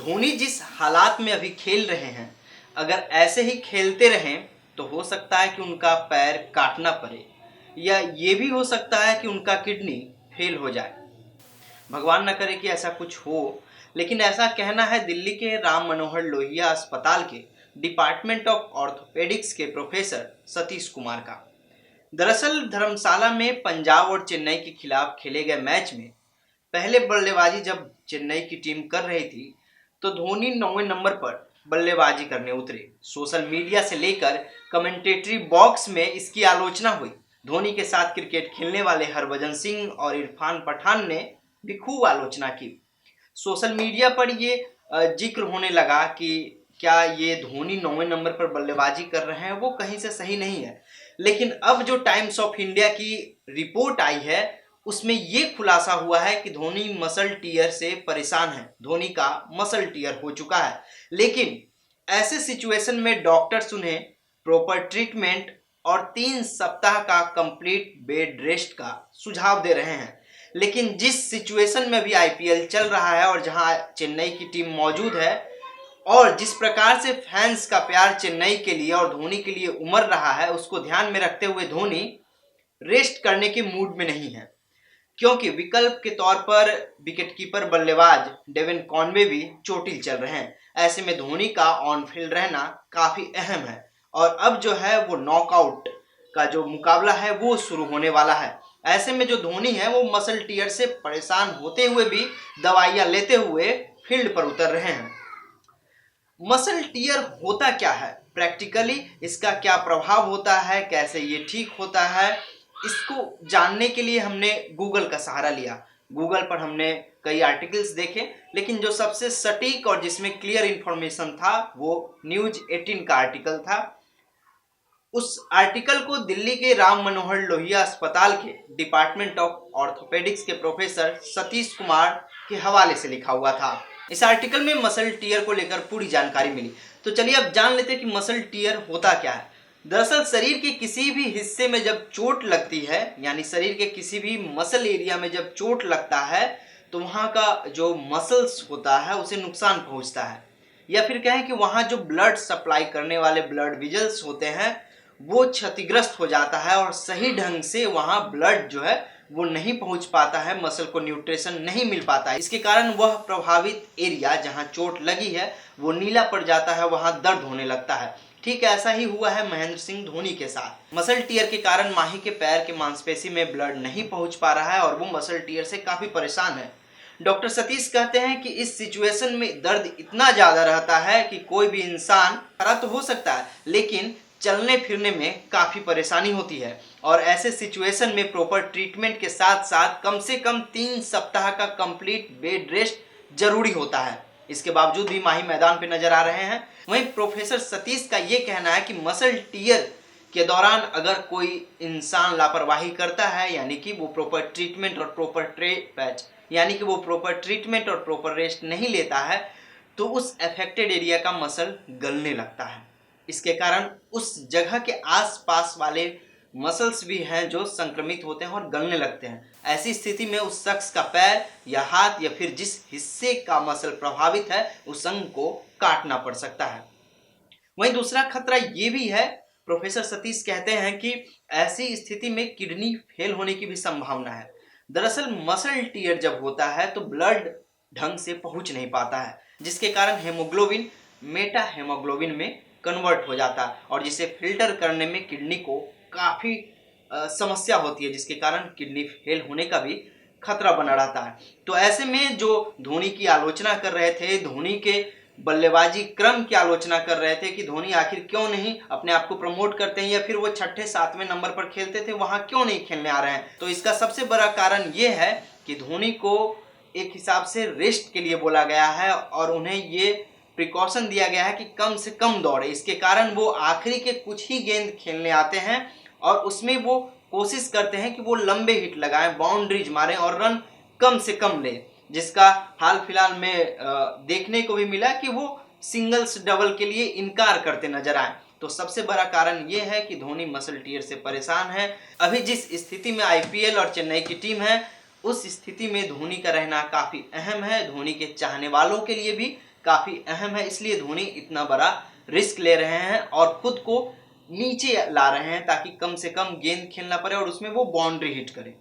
धोनी जिस हालात में अभी खेल रहे हैं, अगर ऐसे ही खेलते रहें तो हो सकता है कि उनका पैर काटना पड़े, या ये भी हो सकता है कि उनका किडनी फेल हो जाए। भगवान न करे कि ऐसा कुछ हो, लेकिन ऐसा कहना है दिल्ली के राम मनोहर लोहिया अस्पताल के डिपार्टमेंट ऑफ ऑर्थोपेडिक्स के प्रोफेसर सतीश कुमार का। दरअसल धर्मशाला में पंजाब और चेन्नई के खिलाफ खेले गए मैच में पहले बल्लेबाजी जब चेन्नई की टीम कर रही थी, तो धोनी 9वें नंबर पर बल्लेबाजी करने उतरे। सोशल मीडिया से लेकर कमेंटेटरी बॉक्स में इसकी आलोचना हुई। धोनी के साथ क्रिकेट खेलने वाले हरभजन सिंह और इरफान पठान ने भी खूब आलोचना की। सोशल मीडिया पर ये जिक्र होने लगा कि क्या ये धोनी 9वें नंबर पर बल्लेबाजी कर रहे हैं वो कहीं से सही नहीं है। लेकिन अब जो टाइम्स ऑफ इंडिया की रिपोर्ट आई है उसमें ये खुलासा हुआ है कि धोनी मसल टीयर से परेशान है। धोनी का मसल टीयर हो चुका है, लेकिन ऐसे सिचुएशन में डॉक्टर्स उन्हें प्रॉपर ट्रीटमेंट और 3 सप्ताह का कंप्लीट बेड रेस्ट का सुझाव दे रहे हैं। लेकिन जिस सिचुएशन में भी आईपीएल चल रहा है और जहां चेन्नई की टीम मौजूद है और जिस प्रकार से फैंस का प्यार चेन्नई के लिए और धोनी के लिए उमड़ रहा है, उसको ध्यान में रखते हुए धोनी रेस्ट करने के मूड में नहीं है, क्योंकि विकल्प के तौर पर विकेटकीपर बल्लेबाज डेविन कॉनवे भी चोटिल चल रहे हैं। ऐसे में धोनी का ऑन फील्ड रहना काफी अहम है और अब जो है वो नॉकआउट का जो मुकाबला है वो शुरू होने वाला है। ऐसे में जो धोनी है वो मसल टीयर से परेशान होते हुए भी दवाइयां लेते हुए फील्ड पर उतर रहे हैं। मसल टीयर होता क्या है, प्रैक्टिकली इसका क्या प्रभाव होता है, कैसे ये ठीक होता है, इसको जानने के लिए हमने गूगल का सहारा लिया। गूगल पर हमने कई आर्टिकल्स देखे, लेकिन जो सबसे सटीक और जिसमें क्लियर इंफॉर्मेशन था वो न्यूज 18 का आर्टिकल था। उस आर्टिकल को दिल्ली के राम मनोहर लोहिया अस्पताल के डिपार्टमेंट ऑफ ऑर्थोपेडिक्स के प्रोफेसर सतीश कुमार के हवाले से लिखा हुआ था। इस आर्टिकल में मसल टीयर को लेकर पूरी जानकारी मिली। तो चलिए अब जान लेते हैं कि मसल टीयर होता क्या है। दरअसल शरीर के किसी भी हिस्से में जब चोट लगती है, यानी शरीर के किसी भी मसल एरिया में जब चोट लगता है, तो वहाँ का जो मसल्स होता है उसे नुकसान पहुँचता है, या फिर कहें कि वहाँ जो ब्लड सप्लाई करने वाले ब्लड विजल्स होते हैं वो क्षतिग्रस्त हो जाता है और सही ढंग से वहाँ ब्लड जो है वो नहीं पहुंच पाता है, मसल को न्यूट्रिशन नहीं मिल पाता है। इसके कारण वह प्रभावित एरिया जहां चोट लगी है वो नीला पड़ जाता है, वहां दर्द होने लगता है। ठीक ऐसा ही हुआ है महेंद्र सिंह धोनी के साथ। मसल टीयर के कारण माही के पैर के मांसपेशी में ब्लड नहीं पहुंच पा रहा है और वो मसल टीयर से काफी परेशान है। डॉक्टर सतीश कहते हैं कि इस सिचुएशन में दर्द इतना ज्यादा रहता है कि कोई भी इंसान खड़ा तो हो सकता है, लेकिन चलने फिरने में काफ़ी परेशानी होती है और ऐसे सिचुएशन में प्रॉपर ट्रीटमेंट के साथ साथ कम से कम 3 सप्ताह का कंप्लीट बेड रेस्ट जरूरी होता है। इसके बावजूद भी माही मैदान पे नजर आ रहे हैं। वहीं प्रोफेसर सतीश का ये कहना है कि मसल टीयर के दौरान अगर कोई इंसान लापरवाही करता है, यानी कि वो प्रॉपर ट्रीटमेंट और प्रॉपर रेस्ट नहीं लेता है, तो उस अफेक्टेड एरिया का मसल गलने लगता है। इसके कारण उस जगह के आसपास वाले मसल्स भी हैं जो संक्रमित होते हैं और गलने लगते हैं। ऐसी स्थिति में उस शख्स का पैर या हाथ या फिर जिस हिस्से का मसल प्रभावित है उस अंग को काटना पड़ सकता है। वहीं दूसरा खतरा ये भी है, प्रोफेसर सतीश कहते हैं कि ऐसी स्थिति में किडनी फेल होने की भी संभावना है। दरअसल मसल टीयर जब होता है तो ब्लड ढंग से पहुंच नहीं पाता है, जिसके कारण हेमोग्लोबिन मेटा हेमोग्लोबिन में कन्वर्ट हो जाता है और जिसे फिल्टर करने में किडनी को काफ़ी समस्या होती है, जिसके कारण किडनी फेल होने का भी खतरा बना रहता है। तो ऐसे में जो धोनी की आलोचना कर रहे थे, धोनी के बल्लेबाजी क्रम की आलोचना कर रहे थे कि धोनी आखिर क्यों नहीं अपने आप को प्रमोट करते हैं, या फिर वो 6ठे-7वें नंबर पर खेलते थे वहाँ क्यों नहीं खेलने आ रहे हैं, तो इसका सबसे बड़ा कारण ये है कि धोनी को एक हिसाब से रेस्ट के लिए बोला गया है और उन्हें ये प्रिकॉशन दिया गया है कि कम से कम दौड़े। इसके कारण वो आखिरी के कुछ ही गेंद खेलने आते हैं और उसमें वो कोशिश करते हैं कि वो लंबे हिट लगाएं, बाउंड्रीज मारें और रन कम से कम लें, जिसका हाल फिलहाल में देखने को भी मिला कि वो सिंगल्स डबल के लिए इनकार करते नजर आए। तो सबसे बड़ा कारण ये है कि धोनी मसल टीयर से परेशान है। अभी जिस स्थिति में आईपीएल और चेन्नई की टीम है उस स्थिति में धोनी का रहना काफ़ी अहम है, धोनी के चाहने वालों के लिए भी काफी अहम है, इसलिए धोनी इतना बड़ा रिस्क ले रहे हैं और खुद को नीचे ला रहे हैं ताकि कम से कम गेंद खेलना पड़े और उसमें वो बाउंड्री हिट करे।